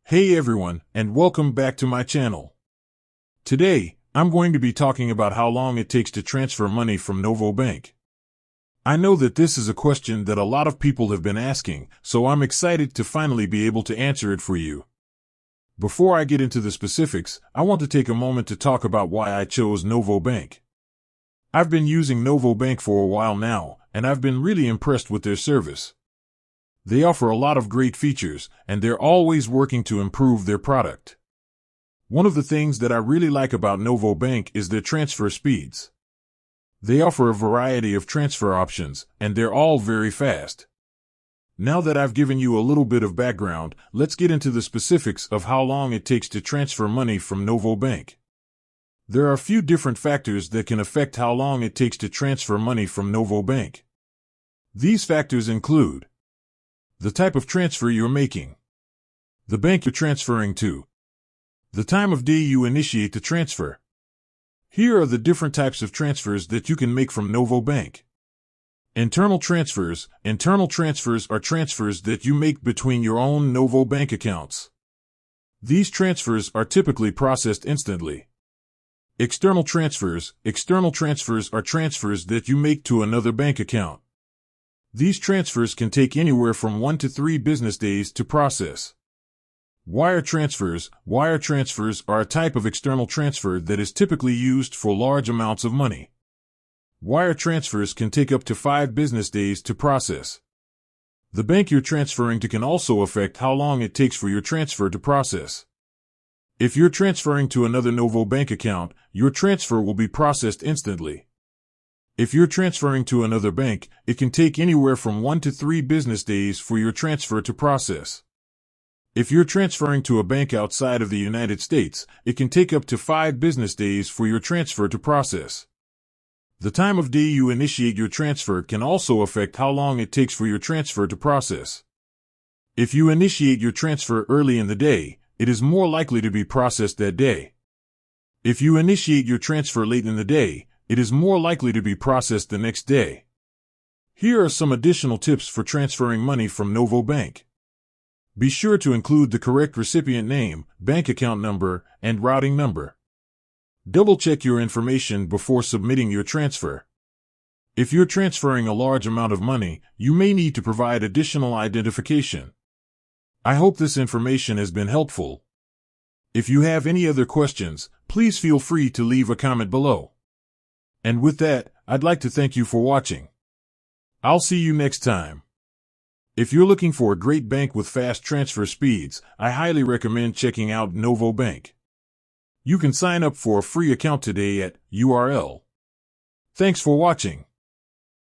Hey everyone, and welcome back to my channel. Today, I'm going to be talking about how long it takes to transfer money from Novo Bank. I know that this is a question that a lot of people have been asking, so I'm excited to finally be able to answer it for you. Before I get into the specifics, I want to take a moment to talk about why I chose Novo Bank. I've been using Novo Bank for a while now, and I've been really impressed with their service. They offer a lot of great features, and they're always working to improve their product. One of the things that I really like about Novo Bank is their transfer speeds. They offer a variety of transfer options, and they're all very fast. Now that I've given you a little bit of background, let's get into the specifics of how long it takes to transfer money from Novo Bank. There are a few different factors that can affect how long it takes to transfer money from Novo Bank. These factors include the type of transfer you're making, the bank you're transferring to, the time of day you initiate the transfer. Here are the different types of transfers that you can make from Novo Bank. Internal transfers. Internal transfers are transfers that you make between your own Novo Bank accounts. These transfers are typically processed instantly. External transfers. External transfers are transfers that you make to another bank account. These transfers can take anywhere from 1 to 3 business days to process. Wire transfers. Wire transfers are a type of external transfer that is typically used for large amounts of money. Wire transfers can take up to 5 business days to process. The bank you're transferring to can also affect how long it takes for your transfer to process. If you're transferring to another Novo Bank account, your transfer will be processed instantly. If you're transferring to another bank, it can take anywhere from 1 to 3 business days for your transfer to process. If you're transferring to a bank outside of the United States, it can take up to 5 business days for your transfer to process. The time of day you initiate your transfer can also affect how long it takes for your transfer to process. If you initiate your transfer early in the day, it is more likely to be processed that day. If you initiate your transfer late in the day, it is more likely to be processed the next day. Here are some additional tips for transferring money from Novo Bank. Be sure to include the correct recipient name, bank account number, and routing number. Double-check your information before submitting your transfer. If you're transferring a large amount of money, you may need to provide additional identification. I hope this information has been helpful. If you have any other questions, please feel free to leave a comment below. And with that, I'd like to thank you for watching. I'll see you next time. If you're looking for a great bank with fast transfer speeds, I highly recommend checking out Novo Bank. You can sign up for a free account today at URL. Thanks for watching.